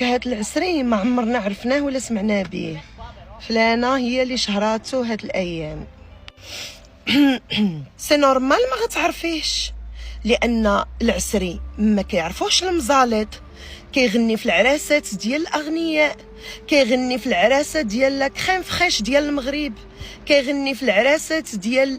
لك هاد العسري ما عمرنا عرفناه ولا سمعنا به. فلانه هي اللي شهراته هاد الايام. سي نورمال ما غتعرفيش، لان العسري ما كيعرفوش المزالط. كيغني في العراسات ديال الاغنياء، كيغني في العراسات ديال لا كريم فريش ديال المغرب، كيغني في العراسات ديال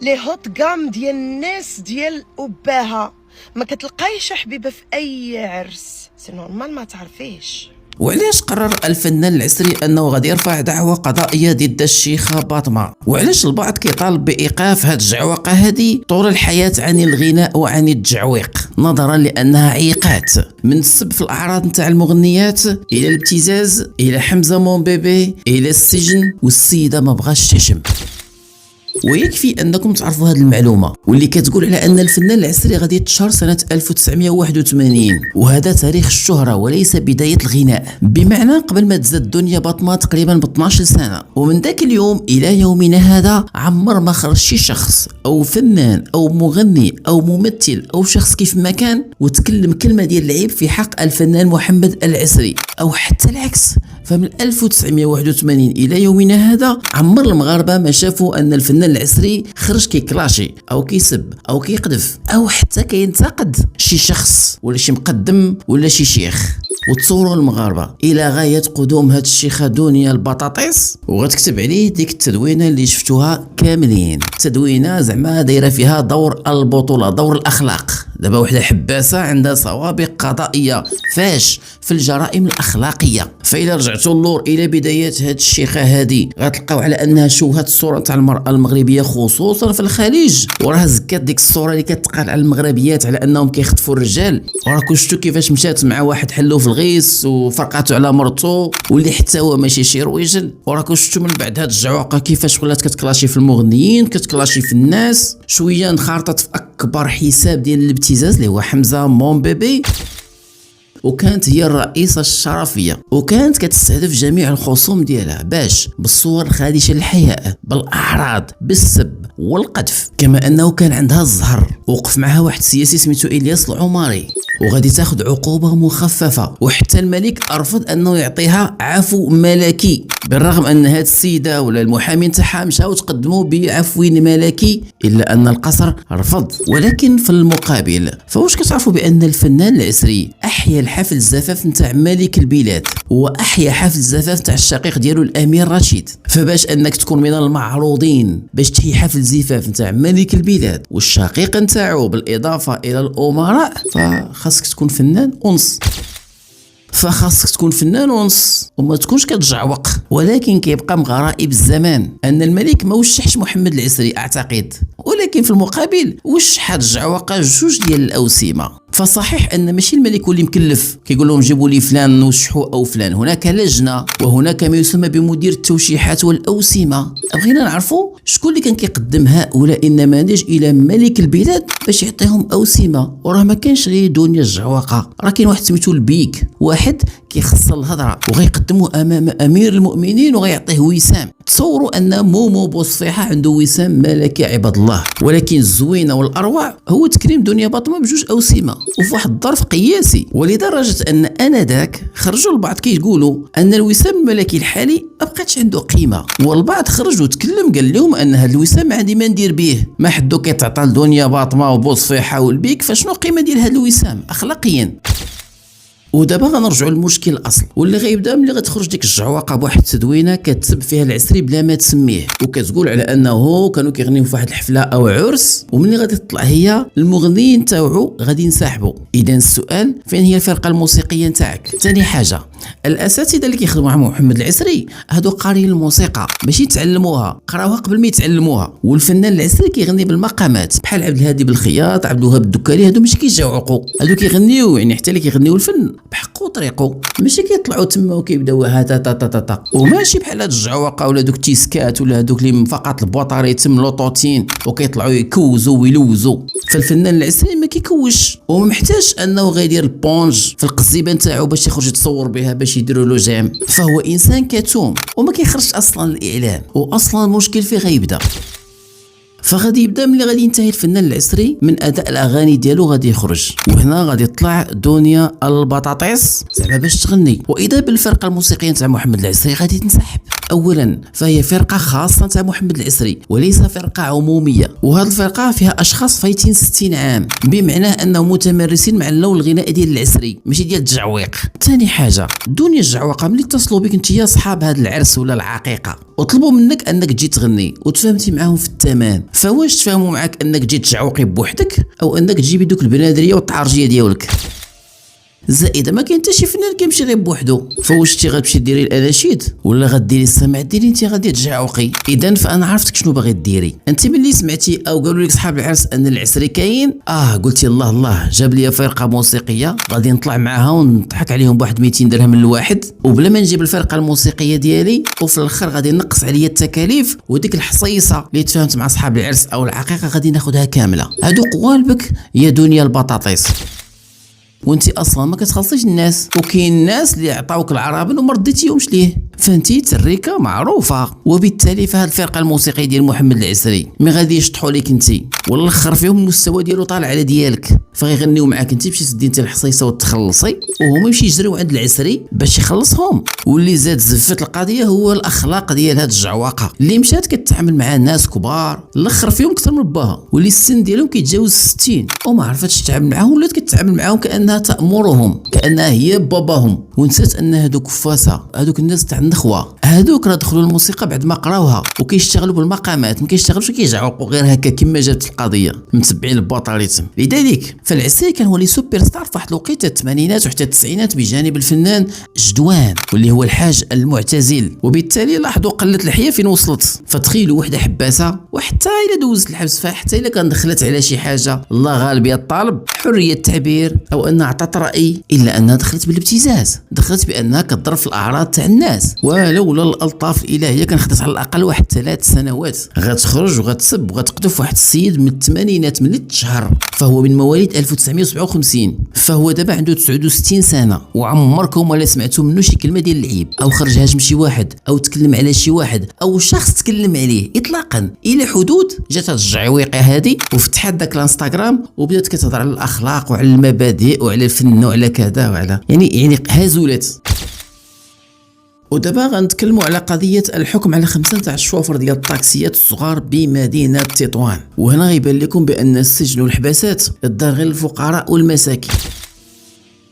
لي هوت غام ديال الناس ديال أباها. ما كتلقايش حبيبه في اي عرس. سي نورمال ما تعرفيش. وعلاش قرر الفنان العسري انه غادي يرفع دعوى قضائيه ضد الشيخه باطمه؟ وعلاش البعض كيطالب بايقاف هاد الجعوقه هادي طول الحياه عن الغناء وعن التجعويق، نظرا لانها عيقات من السب في الاعراض نتاع المغنيات الى الابتزاز الى حمزه مون بيبي الى السجن، والسيده ما بغاش تشم. ويكفي انكم تعرفوا هذه المعلومه واللي كتقول على ان الفنان العسري غادي يتشهر سنه 1981، وهذا تاريخ الشهره وليس بدايه الغناء، بمعنى قبل ما تزاد الدنيا باطمه تقريبا ب 12 سنه. ومن ذاك اليوم الى يومنا هذا عمر ما خرج شي شخص او فنان او مغني او ممثل او شخص كيف ما كان وتكلم كلمه ديال العيب في حق الفنان محمد العسري، او حتى العكس. فمن 1981 الى يومنا هذا عمر المغاربه ما شافوا ان الفنان العسري خرج كيكلاشي او كيسب او كيقذف او حتى كينتقد شي شخص ولا شي مقدم ولا شي شيخ. وتصوروا المغاربه الى غايه قدوم هاد الشيخه دنيا البطاطيس وغتكتب عليه ديك التدوينه اللي شفتوها كاملين، تدوينه زعما دايره فيها دور البطوله، دور الاخلاق. دابا وحده حباسه عندها سوابق قضائيه فاش في الجرائم الاخلاقيه. فإذا رجعتوا اللور الى بدايات هاد الشيخه هادي غتلقاو على انها شوهت الصوره تاع المراه المغربيه خصوصا في الخليج، وراه زكات ديك الصوره اللي كتقال على المغربيات على انهم كيخطفوا الرجال. وراكم شفتوا كيفاش مشات مع واحد حلو في الغيس وفرقاتو على مرتو واللي حتى هو ماشي شي رويجل. وراكم شفتوا من بعد هاد الجعوقه كيفاش ولات كتكلاشي في المغنيين، كتكلاشي في الناس، شويه انخرطت في اكبر حساب ديال الابتزاز اللي هو حمزه مون بيبي، وكانت هي الرئيسة الشرفية، وكانت كتستهدف جميع الخصوم ديالها باش بالصور الخادشة للحياء، بالأعراض، بالسب والقذف. كما أنه كان عندها الزهر، وقف معها واحد السياسي سميتو إلياس العماري وغادي تاخد عقوبة مخففة، وحتى الملك رفض أنه يعطيها عفو ملكي، بالرغم أن هاد السيدة ولا المحامي نتاعها مشاو تقدموا بعفو ملكي، إلا أن القصر رفض. ولكن في المقابل فواش كتعرفوا بأن الفنان العسري أحيا الحفل الزفاف نتاع ملك البلاد، وأحيا حفل الزفاف تاع الشقيق ديالو الأمير رشيد. فباش أنك تكون من المعروضين باش تحيي حفل زفاف نتاع ملك البلاد والشقيق نتاعو بالإضافة إلى الأمراء، فخاصك تكون فنان ونص. وما تكونش كتجعوق. ولكن كيبقى من غرائب الزمان ان الملك ما وشحش محمد العسري اعتقد، ولكن في المقابل وشح هاد الجعوقه جوج ديال الاوسمه. فصحيح ان ماشي الملك هو اللي مكلف كيقول لهم جيبوا لي فلان نوشحوا او فلان، هناك لجنه وهناك ما يسمى بمدير التوشيحات والاوسمه. بغينا نعرفوا شكون اللي كان كيقدم هؤلاء النماذج الى ملك البلاد باش يعطيهم اوسمه. وراه ما كانش غير دنيا الجعوقه، راه كاين واحد سميتو البيك، واحد كيخص الهضره وغيقدموا امام امير المؤمنين وغيعطيه وسام. تصوروا ان مومو بوصفيحه عنده وسام ملكي عباد الله. ولكن الزوينه والاروع هو تكريم دنيا باطمه بجوج اوسمه وفي واحد الظرف قياسي، ولدرجه ان انذاك خرجوا البعض كيقولوا ان الوسام الملكي الحالي ما بقاتش عنده قيمه، والبعض خرج وتكلم قال لهم ان هذا الوسام ما عندي ما ندير به، ما حدو كيتعطى لدنيا باطمه وبوصفيحه والبيك، فشنو القيمه ديال هذا الوسام اخلاقيا؟ ودابا غنرجعوا للمشكل الاصل واللي غيبدا ملي غتخرج ديك الجعوقه بواحد التدوينه كتسب فيها العسري بلا ما تسميه، وكتقول على انه كانوا كيغنيو في واحد الحفله او عرس، وملي غادي تطلع هي المغنيين تاوعو غادي ينسحبوا. اذا السؤال فين هي الفرقه الموسيقيه نتاعك؟ ثاني حاجه الاساتذه اللي كيخدموا مع محمد العسري هادو قاريين الموسيقى ماشي تعلموها، قراوها قبل ما يتعلموها. والفنان العسري كيغني بالمقامات بحال عبد الهادي بالخياط، عبد الوهاب الدكالي، هادو ماشي كيجاوعقوا، هادو كيغنيو يعني حتى اللي كيغنيو الفن بحقو طريقو، ماشي كيطلعوا تما وكيبداو هاتا تا تا تا، وماشي بحال هاد الجعوقه ولا دوك التيسكات ولا هادوك اللي فقط البوطاري تم لوطوتين وكيطلعوا يكوزوا ويلوزوا. فالفنان العسري ما كيكوش وما محتاج انه غيدير البونج في القزيبه نتاعو باش يخرج يتصور بها باش يديروا له جام، فهو انسان كتوم وما كيخرجش اصلا الاعلام. واصلا المشكل فيه غيبدا فغادي يبدا ملي غادي ينتهي الفنان العسري من اداء الاغاني ديالو غادي يخرج، وهنا غادي تطلع دنيا البطاطيس زعما باش تغني. واذا بالفرقه الموسيقيه نتاع محمد العسري غادي تنسحب. اولا فهي فرقه خاصه نتاع محمد العسري وليس فرقه عموميه، وهذه الفرقه فيها اشخاص فايتين 60 عام، بمعنى انهم متمرسين مع اللون الغنائي ديال العسري ماشي ديال التجعويق. ثاني حاجه دنيا الجعوقه ملي اتصلوا بك انت يا صحاب هذا العرس ولا العقيقه وطلبوا منك انك تجي تغني وتفاهمتي معاهم في الثمن، فواش تفاهموا معاك انك تجي تجعوقي بوحدك او انك تجيبي دوك البنادريه والطعرجيه ديالك؟ زائد ما كاين حتى شي فنان كيمشي غير بوحدو، فواش انت غتمشي ديري الاناشيد ولا غديري السمع ديري انت غادي تجعوقي؟ اذا فانا عرفتك شنو باغي ديري. انت ملي سمعتي او قالوا لك صحاب العرس ان العسري كاين قلتي الله الله جاب لي فرقه موسيقيه غادي نطلع معاها ونضحك عليهم بواحد 200 درهم الواحد وبلا ما نجيب الفرقه الموسيقيه ديالي، وفي الاخر غادي نقص عليا التكاليف وديك الحصيصه اللي تفاهمت مع صحاب العرس او العقيقه غادي ناخذها كامله. هادو قوالبك يا دنيا البطاطيس، وانت اصلا ما كتخلصيش الناس، وكاين الناس اللي عطاوك العرابن وما رديتيهمش ليه، فانتي تريكه معروفه. وبالتالي فهاد الفرقه الموسيقيه ديال محمد العسري مي غادي يشطحوا ليك انت والاخر فيهم المستوى ديالو طالع على ديالك، فغيغنيو معاك انت باش تدي انت الحصيصه وتخلصي وهما يمشي يجريو عند العسري باش يخلصهم. واللي زاد زفت القضيه هو الاخلاق ديال هاد الجعواقه اللي مشات كتعامل مع ناس كبار الاخر فيهم اكثر من باها، واللي السن ديالهم كيتجاوز 60 وما عرفتش تتعامل معاهم، ولات كتعامل معاهم كانها تامرهم كانها هي باباهم، ونسات ان هادوك فاسه، هادوك الناس تاع النخوه، هادوك راه دخلوا الموسيقى بعد ما قراوها وكيشتغلوا بالمقامات، ما كيشتغلوش كيجعوقوا غير هكا كما جات القضيه متبعين البطاليتم. لذلك فالعسري كان هو لي سوبر ستار في واحد الوقيته الثمانينات وحتى التسعينات بجانب الفنان جدوان واللي هو الحاج المعتزل، وبالتالي لاحظوا قله الحياه فين وصلت. فتخيلوا وحده حباسه وحتى الا دوزت الحبس فحتى الا كان دخلت على شي حاجه الله غالب يا الطالب حريه التعبير او انها عطات راي، الا انها دخلت بالابتزاز، دخلت بانها كتضرب في الاعراض تاع الناس، ولولا الالطاف الالهيه كان خدت على الاقل واحد 3 سنوات غتخرج وغتسب وغتقذف واحد السيد من الثمانينات ملي تشهر، فهو من مواليد 1957، فهو دابا عنده 69 سنه وعمركم ولا سمعتوا منه شي كلمه ديال العيب او خرج هاجم شي واحد او تكلم على شي واحد او شخص تكلم عليه اطلاقا، الى حدود جات هاد الجعويقه هادي وفتحت داك الانستغرام وبدات كتهضر على الاخلاق وعلى المبادئ وعلى الفن وعلى كذا وعلى يعني هازولات. ودابا غنتكلموا على قضيه الحكم على 5 تاع الشوفر ديال الطاكسيات الصغار بمدينه تطوان، وهنا غيبان لكم بان السجن والحباسات الدار غير للفقراء والمساكين.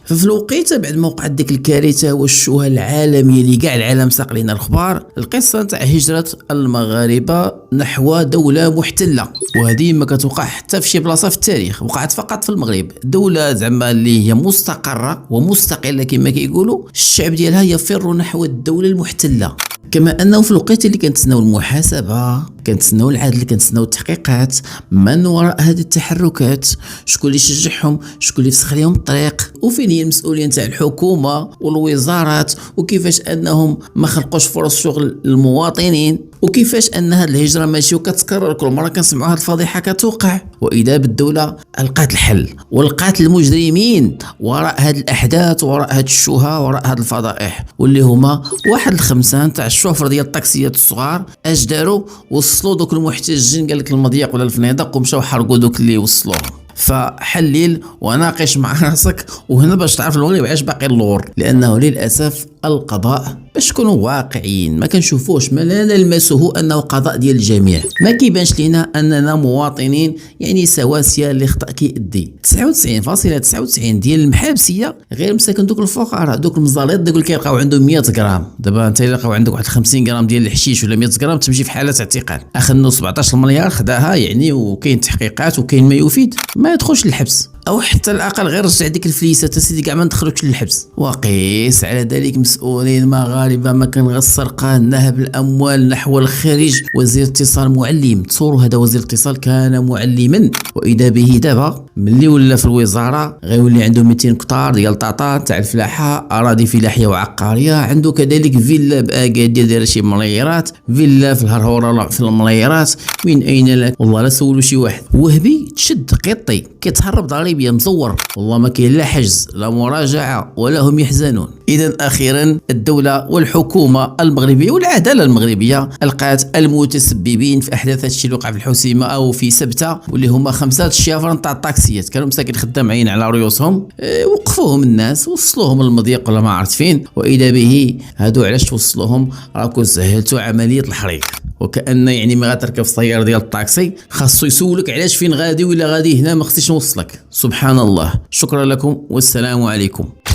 ففي الوقيته بعد ما وقعت ديك الكارثه والشوهه العالميه اللي كاع العالم ساق لنا الاخبار، القصه تاع هجره المغاربه نحو دوله محتله، وهذه ما كتوقع حتى في شي بلاصه في التاريخ، وقعت فقط في المغرب، دوله زعما اللي هي مستقره ومستقله كما كيقولوا، الشعب ديالها يفر نحو الدوله المحتله. كما انه في الوقت اللي كنتسناو المحاسبه، كنتسناو العدل، كنتسناو التحقيقات، من وراء هذه التحركات، شكون اللي شجعهم، شكون اللي فسخ لهم الطريق، وفين هي المسؤوليه نتاع الحكومه والوزارات، وكيفاش انهم ما خلقوش فرص شغل للمواطنين، وكيفاش ان هذه الهجره ماشي وكتكرر كل مره كنسمعوا هذه الفضيحه كتوقع. واذا بالدوله لقات الحل ولقات المجرمين وراء هذه الاحداث وراء هذه الشوهه وراء هذه الفضائح، واللي هما واحد ال5 تاع الشوفر ديال الطاكسيات الصغار. اش داروا؟ وصلوا دوك المحتجين، قال لك المضيق ولا الفنيدق، ومشاو حرقوا دوك اللي وصلوهم. فحلل وناقش مع راسك، وهنا باش تعرف المغرب علاش باقي اللور، لانه للاسف القضاء باش نكونوا واقعيين ما كنشوفوش، ما لا نلمسه انه قضاء ديال الجميع، ما كيبانش لينا اننا مواطنين يعني سواسيه اللي خطا كيأدي. 99.99 ديال المحابسيه غير مساكن دوك الفقراء، دوك المزاليط دوك اللي كيلقاو عندهم 100 غرام. دابا انت لقاو عندك واحد 50 غرام ديال الحشيش ولا 100 غرام تمشي في حاله اعتقال، اخذنا 17 مليار خداها يعني، وكاين تحقيقات وكاين ما يفيد، ما يدخلش للحبس، او حتى الاقل غير رجع ديك الفليسه تسيدي كاع ما ندخلوكش للحبس. وقيس على ذلك مسؤولين مغاربه ما كان السرقه نهب الاموال نحو الخارج. وزير الاتصال معلم، تصوروا هذا وزير الاتصال كان معلما، واذا به دابا ملي ولا في الوزاره غيولي عنده 200 كتار ديال طاطا تاع الفلاحه، اراضي فلاحيه وعقاريه، عنده كذلك فيلا باكادير دايره شي مليارات، فيلا في الهرهوره في المليارات. من اين لك؟ والله لا سولوا شي واحد وهبي تشد قطي كيتهرب ضريبيه مزور، والله ما كاين لا حجز لا مراجعه ولا هم يحزنون. إذا أخيرا الدولة والحكومة المغربية والعدالة المغربية لقات المتسببين في أحداث هادشي اللي وقع في الحسيمة أو في سبتة، واللي هما 5 الشيافرة تاع الطاكسيات كانوا مساكن خدامين على رؤوسهم. وقفوهم الناس وصلوهم للمضيق ولا ما عرفت فين، وإذا به هادو علاش توصلوهم؟ راكم سهلتوا عملية الحريق. وكأن يعني ما غتركب في الطياره ديال الطاكسي خاصو يسولك علاش فين غادي ولا غادي هنا ما خصنيش نوصلك. سبحان الله. شكرا لكم والسلام عليكم.